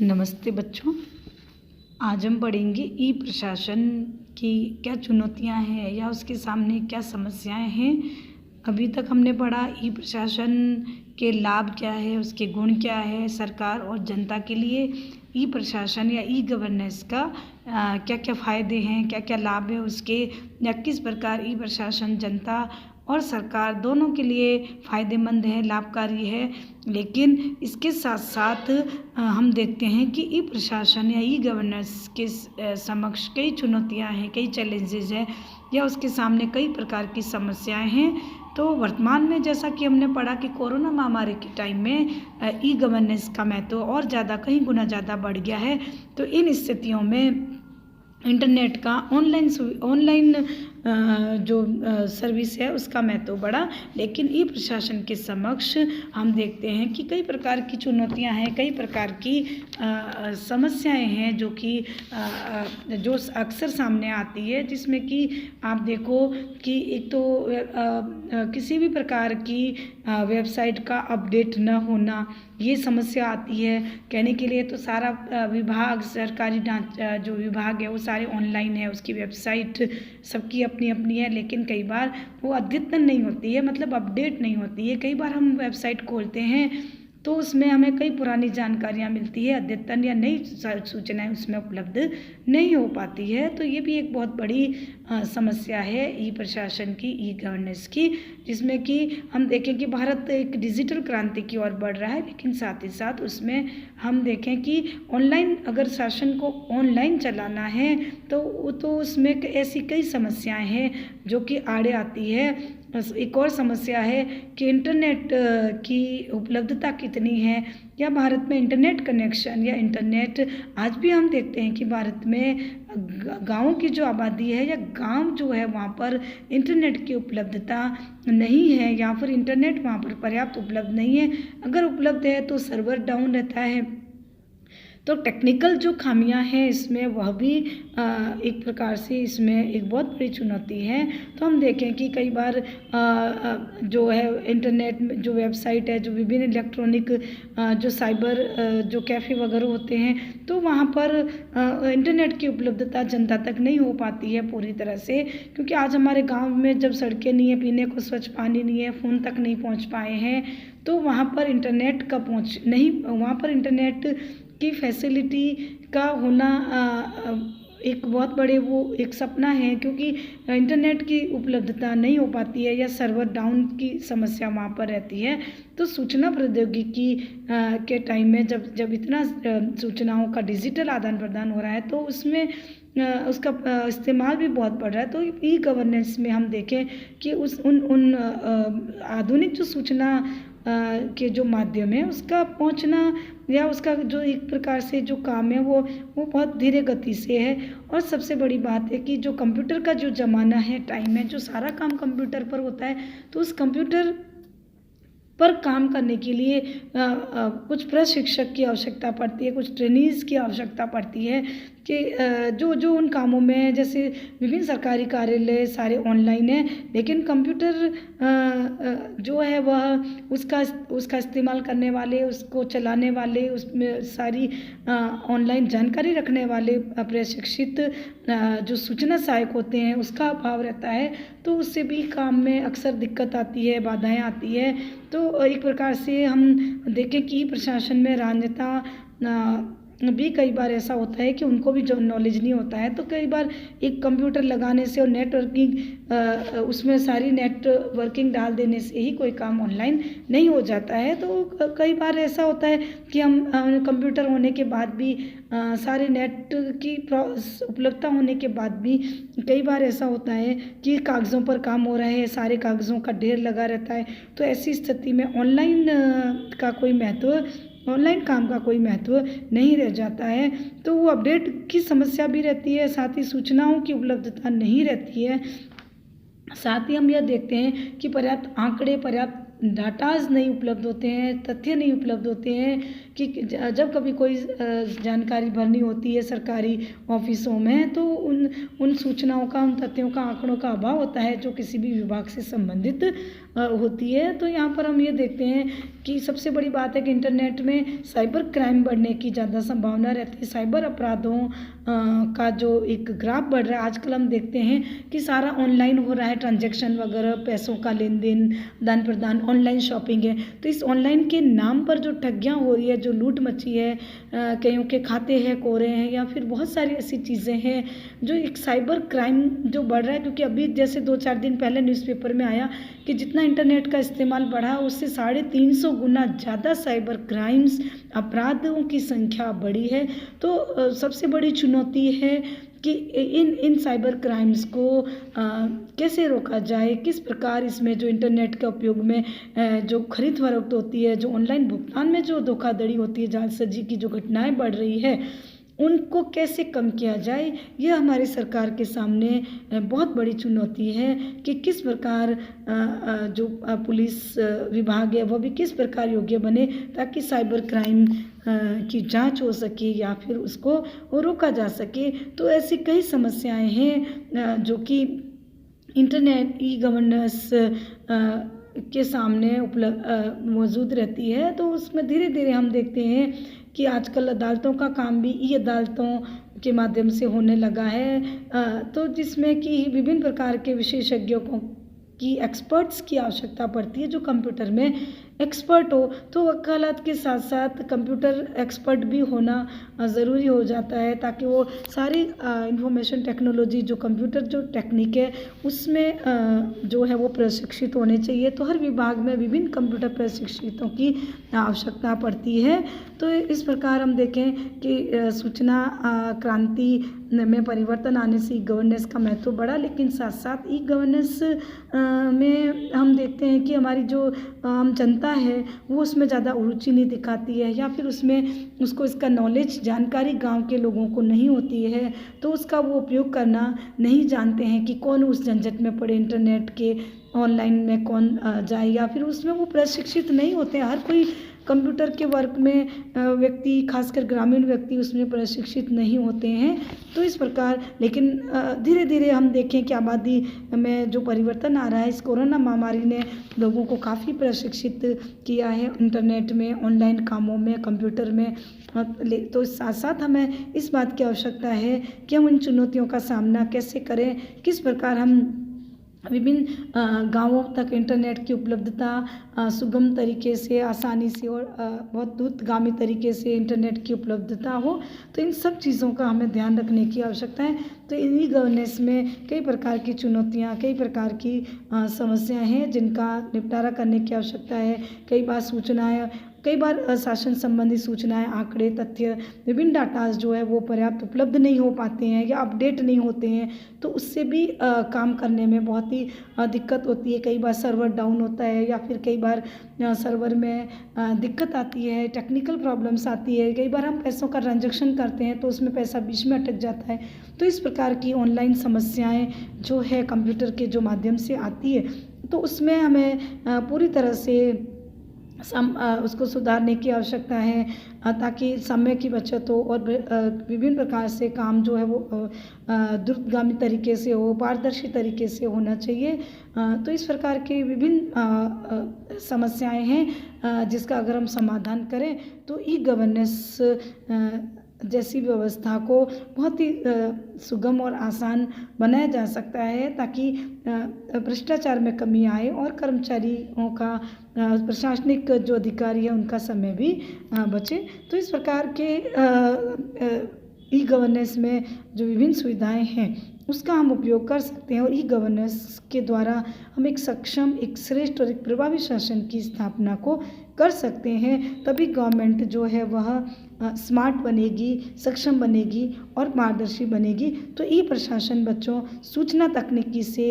नमस्ते बच्चों। आज हम पढ़ेंगे ई प्रशासन की क्या चुनौतियां हैं या उसके सामने क्या समस्याएं हैं। अभी तक हमने पढ़ा ई प्रशासन के लाभ क्या है, उसके गुण क्या है सरकार और जनता के लिए। ई प्रशासन या ई गवर्नेंस का क्या क्या फ़ायदे हैं, क्या क्या लाभ है उसके, या किस प्रकार ई प्रशासन जनता और सरकार दोनों के लिए फ़ायदेमंद है, लाभकारी है। लेकिन इसके साथ साथ हम देखते हैं कि ई प्रशासन या ई गवर्नेंस के समक्ष कई चुनौतियां हैं, कई चैलेंजेस हैं या उसके सामने कई प्रकार की समस्याएं हैं। तो वर्तमान में जैसा कि हमने पढ़ा कि कोरोना महामारी के टाइम में ई गवर्नेंस का महत्व और ज़्यादा कहीं गुना ज़्यादा बढ़ गया है। तो इन स्थितियों में इंटरनेट का ऑनलाइन जो सर्विस है उसका महत्व बढ़ा। लेकिन ई प्रशासन के समक्ष हम देखते हैं कि कई प्रकार की चुनौतियां हैं, कई प्रकार की समस्याएं हैं जो कि जो अक्सर सामने आती है, जिसमें कि आप देखो कि एक तो किसी भी प्रकार की वेबसाइट का अपडेट न होना, ये समस्या आती है। कहने के लिए तो सारा विभाग, सरकारी जो विभाग है वो सारे ऑनलाइन है, उसकी वेबसाइट सबकी अपनी अपनी है, लेकिन कई बार वो अद्यतन नहीं होती है, मतलब अपडेट नहीं होती है। कई बार हम वेबसाइट खोलते हैं तो उसमें हमें कई पुरानी जानकारियाँ मिलती है, अद्यतन या नई सूचनाएं उसमें उपलब्ध नहीं हो पाती है। तो ये भी एक बहुत बड़ी समस्या है ई प्रशासन की, ई गवर्नेंस की, जिसमें कि हम देखें कि भारत एक डिजिटल क्रांति की ओर बढ़ रहा है, लेकिन साथ ही साथ उसमें हम देखें कि ऑनलाइन अगर शासन को ऑनलाइन चलाना है तो उसमें ऐसी कई समस्याएं हैं जो कि आड़े आती है। एक और समस्या है कि इंटरनेट की उपलब्धता कितनी है, या भारत में इंटरनेट कनेक्शन या इंटरनेट, आज भी हम देखते हैं कि भारत में गाँव की जो आबादी है या गांव जो है वहाँ पर इंटरनेट की उपलब्धता नहीं है, या फिर इंटरनेट वहाँ पर पर्याप्त उपलब्ध नहीं है। अगर उपलब्ध है तो सर्वर डाउन रहता है। तो टेक्निकल जो खामियां हैं इसमें, वह भी एक प्रकार से इसमें एक बहुत बड़ी चुनौती है। तो हम देखें कि कई बार जो है इंटरनेट में जो वेबसाइट है, जो विभिन्न इलेक्ट्रॉनिक जो साइबर जो कैफ़े वगैरह होते हैं, तो वहाँ पर इंटरनेट की उपलब्धता जनता तक नहीं हो पाती है पूरी तरह से, क्योंकि आज हमारे गाँव में जब सड़कें नहीं है, पीने को स्वच्छ पानी नहीं है, फ़ोन तक नहीं पहुँच पाए हैं, तो वहाँ पर इंटरनेट का पहुँच नहीं, वहाँ पर इंटरनेट की फैसिलिटी का होना एक बहुत बड़े वो एक सपना है, क्योंकि इंटरनेट की उपलब्धता नहीं हो पाती है या सर्वर डाउन की समस्या वहाँ पर रहती है। तो सूचना प्रौद्योगिकी के टाइम में जब इतना सूचनाओं का डिजिटल आदान प्रदान हो रहा है, तो उसमें उसका इस्तेमाल भी बहुत बढ़ रहा है। तो ई गवर्नेंस में हम देखें कि उन आधुनिक जो सूचना के जो माध्यम है उसका पहुंचना या उसका जो एक प्रकार से जो काम है वो बहुत धीरे गति से है। और सबसे बड़ी बात है कि जो कंप्यूटर का जो ज़माना है, टाइम है, जो सारा काम कंप्यूटर पर होता है, तो उस कंप्यूटर पर काम करने के लिए कुछ प्रशिक्षक की आवश्यकता पड़ती है, कुछ ट्रेनीज़ की आवश्यकता पड़ती है कि जो उन कामों में, जैसे विभिन्न सरकारी कार्यालय सारे ऑनलाइन है, लेकिन कंप्यूटर जो है वह उसका इस्तेमाल करने वाले, उसको चलाने वाले, उसमें सारी ऑनलाइन जानकारी रखने वाले प्रशिक्षित जो सूचना सहायक होते हैं उसका अभाव रहता है। तो उससे भी काम में अक्सर दिक्कत आती है, बाधाएं आती है। तो एक प्रकार से हम देखें कि प्रशासन में राजनेता भी कई बार ऐसा होता है कि उनको भी जो नॉलेज नहीं होता है, तो कई बार एक कंप्यूटर लगाने से और नेटवर्किंग उसमें सारी नेटवर्किंग डाल देने से ही कोई काम ऑनलाइन नहीं हो जाता है। तो कई बार ऐसा होता है कि हम कंप्यूटर होने के बाद भी, सारे नेट की उपलब्धता होने के बाद भी कई बार ऐसा होता है कि कागज़ों पर काम हो रहा है, सारे कागज़ों का ढेर लगा रहता है। तो ऐसी स्थिति में ऑनलाइन काम का कोई महत्व नहीं रह जाता है। तो वो अपडेट की समस्या भी रहती है, साथ ही सूचनाओं की उपलब्धता नहीं रहती है। साथ ही हम यह देखते हैं कि पर्याप्त आंकड़े, पर्याप्त डाटाज नहीं उपलब्ध होते हैं, तथ्य नहीं उपलब्ध होते हैं कि जब कभी कोई जानकारी भरनी होती है सरकारी ऑफिसों में, तो उन सूचनाओं का, उन तथ्यों का, आंकड़ों का अभाव होता है जो किसी भी विभाग से संबंधित होती है। तो यहाँ पर हम ये देखते हैं कि सबसे बड़ी बात है कि इंटरनेट में साइबर क्राइम बढ़ने की ज़्यादा संभावना रहती है। साइबर अपराधों का जो एक ग्राफ बढ़ रहा है, आजकल हम देखते हैं कि सारा ऑनलाइन हो रहा है, ट्रांजैक्शन वगैरह, पैसों का लेन देन, आदान प्रदान, ऑनलाइन शॉपिंग है। तो इस ऑनलाइन के नाम पर जो ठगियाँ हो रही है, जो लूट मची है, कईयों के खाते हैक हो रहे हैं या फिर बहुत सारी ऐसी चीज़ें हैं जो एक साइबर क्राइम जो बढ़ रहा है। क्योंकि अभी जैसे 2-4 दिन पहले न्यूज़पेपर में आया कि जितना इंटरनेट का इस्तेमाल बढ़ा उससे 350 गुना ज़्यादा साइबर क्राइम्स, अपराधों की संख्या बढ़ी है। तो सबसे बड़ी चुनौती है कि इन साइबर क्राइम्स को कैसे रोका जाए, किस प्रकार इसमें जो इंटरनेट के उपयोग में जो खरीद फरोख्त होती है, जो ऑनलाइन भुगतान में जो धोखाधड़ी होती है, जालसाजी की जो घटनाएं बढ़ रही है, उनको कैसे कम किया जाए, यह हमारी सरकार के सामने बहुत बड़ी चुनौती है कि किस प्रकार जो पुलिस विभाग है वह भी किस प्रकार योग्य बने ताकि साइबर क्राइम की जांच हो सके या फिर उसको रोका जा सके। तो ऐसी कई समस्याएं हैं जो कि इंटरनेट ई गवर्नेंस के सामने मौजूद रहती है। तो उसमें धीरे धीरे हम देखते हैं कि आजकल अदालतों का काम भी ई अदालतों के माध्यम से होने लगा है, तो जिसमें कि विभिन्न प्रकार के विशेषज्ञों की एक्सपर्ट्स की आवश्यकता पड़ती है जो कंप्यूटर में एक्सपर्ट हो। तो वकालत के साथ साथ कंप्यूटर एक्सपर्ट भी होना ज़रूरी हो जाता है ताकि वो सारी इंफॉर्मेशन टेक्नोलॉजी जो कंप्यूटर जो टेक्निक है उसमें जो है वो प्रशिक्षित होने चाहिए। तो हर विभाग में विभिन्न कंप्यूटर प्रशिक्षितों की आवश्यकता पड़ती है। तो इस प्रकार हम देखें कि सूचना क्रांति में परिवर्तन आने से ई गवर्नेंस का महत्व बढ़ा, लेकिन साथ साथ ई गवर्नेंस में हम देखते हैं कि हमारी जो आम जनता है वो उसमें ज़्यादा रुचि नहीं दिखाती है या फिर उसमें उसको इसका नॉलेज जानकारी गांव के लोगों को नहीं होती है, तो उसका वो उपयोग करना नहीं जानते हैं कि कौन उस झंझट में पड़े इंटरनेट के ऑनलाइन में कौन जाए या फिर उसमें वो प्रशिक्षित नहीं होते हैं। हर कोई कंप्यूटर के वर्क में व्यक्ति, खासकर ग्रामीण व्यक्ति, उसमें प्रशिक्षित नहीं होते हैं। तो इस प्रकार लेकिन धीरे धीरे हम देखें कि आबादी में जो परिवर्तन आ रहा है, इस कोरोना महामारी ने लोगों को काफ़ी प्रशिक्षित किया है इंटरनेट में, ऑनलाइन कामों में, कंप्यूटर में। तो साथ साथ हमें इस बात की आवश्यकता है कि हम इन चुनौतियों का सामना कैसे करें, किस प्रकार हम विभिन्न गांवों तक इंटरनेट की उपलब्धता सुगम तरीके से, आसानी से और बहुत द्रुतगामी तरीके से इंटरनेट की उपलब्धता हो। तो इन सब चीज़ों का हमें ध्यान रखने की आवश्यकता है। तो ई गवर्नेंस में कई प्रकार की चुनौतियां, कई प्रकार की समस्याएं हैं जिनका निपटारा करने की आवश्यकता है। कई बार शासन संबंधी सूचनाएं, आंकड़े, तथ्य, विभिन्न डाटाज जो है वो पर्याप्त उपलब्ध नहीं हो पाते हैं या अपडेट नहीं होते हैं, तो उससे भी काम करने में बहुत ही दिक्कत होती है। कई बार सर्वर डाउन होता है या फिर कई बार सर्वर में दिक्कत आती है, टेक्निकल प्रॉब्लम्स आती है। कई बार हम पैसों का ट्रांजैक्शन करते हैं तो उसमें पैसा बीच में अटक जाता है। तो इस प्रकार की ऑनलाइन समस्याएं जो है कंप्यूटर के जो माध्यम से आती है, तो उसमें हमें पूरी तरह से उसको सुधारने की आवश्यकता है ताकि समय की बचत हो और विभिन्न प्रकार से काम जो है वो द्रुतगामी तरीके से हो, पारदर्शी तरीके से होना चाहिए। तो इस प्रकार की विभिन्न समस्याएं हैं जिसका अगर हम समाधान करें तो ई गवर्नेंस जैसी व्यवस्था को बहुत ही सुगम और आसान बनाया जा सकता है ताकि भ्रष्टाचार में कमी आए और कर्मचारियों का, प्रशासनिक जो अधिकारी है उनका समय भी बचे। तो इस प्रकार के ई गवर्नेंस में जो विभिन्न सुविधाएं हैं उसका हम उपयोग कर सकते हैं और ई गवर्नेंस के द्वारा हम एक सक्षम, एक श्रेष्ठ और एक प्रभावी शासन की स्थापना को कर सकते हैं। तभी गवर्नमेंट जो है वह स्मार्ट बनेगी, सक्षम बनेगी और पारदर्शी बनेगी। तो ई प्रशासन बच्चों सूचना तकनीकी से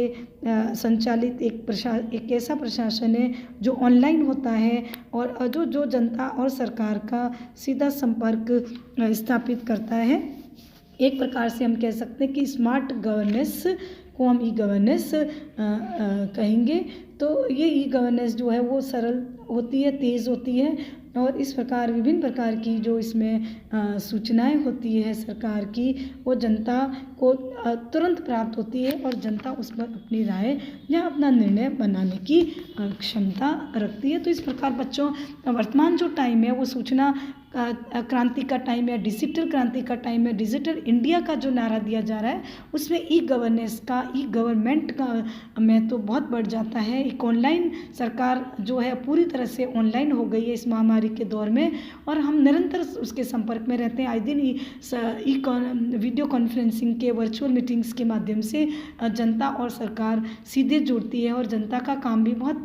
संचालित एक ऐसा प्रशासन है जो ऑनलाइन होता है और जो जनता और सरकार का सीधा संपर्क स्थापित करता है। एक प्रकार से हम कह सकते हैं कि स्मार्ट गवर्नेंस को हम ई गवर्नेंस कहेंगे। तो ये ई गवर्नेंस जो है वो सरल होती है, तेज़ होती है और इस प्रकार विभिन्न प्रकार की जो इसमें सूचनाएं होती है सरकार की, वो जनता को तुरंत प्राप्त होती है और जनता उस पर अपनी राय या अपना निर्णय बनाने की क्षमता रखती है। तो इस प्रकार बच्चों, वर्तमान जो टाइम है वो सूचना क्रांति का टाइम है, डिजिटल क्रांति का टाइम है। डिजिटल इंडिया का जो नारा दिया जा रहा है उसमें ई गवर्नेंस का, ई गवर्नमेंट का महत्व तो बहुत बढ़ जाता है। एक ऑनलाइन सरकार जो है पूरी तरह से ऑनलाइन हो गई है इस महामारी के दौर में और हम निरंतर उसके संपर्क में रहते हैं। आए दिन वीडियो कॉन्फ्रेंसिंग के, वर्चुअल मीटिंग्स के माध्यम से जनता और सरकार सीधे जुड़ती है और जनता का काम भी बहुत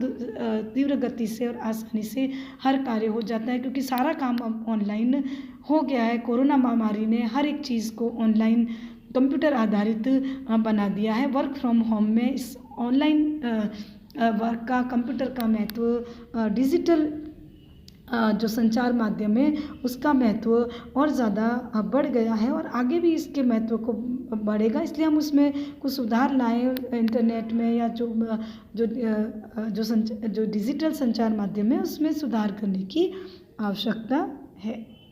तीव्र गति से और आसानी से हर कार्य हो जाता है, क्योंकि सारा काम अब ऑनलाइन हो गया है। कोरोना महामारी ने हर एक चीज़ को ऑनलाइन कंप्यूटर आधारित बना दिया है। वर्क फ्रॉम होम में इस ऑनलाइन वर्क का, कंप्यूटर का महत्व, डिजिटल जो संचार माध्यम है उसका महत्व और ज़्यादा बढ़ गया है और आगे भी इसके महत्व को बढ़ेगा। इसलिए हम उसमें कुछ सुधार लाएं इंटरनेट में, या जो डिजिटल संचार माध्यम है उसमें सुधार करने की आवश्यकता है।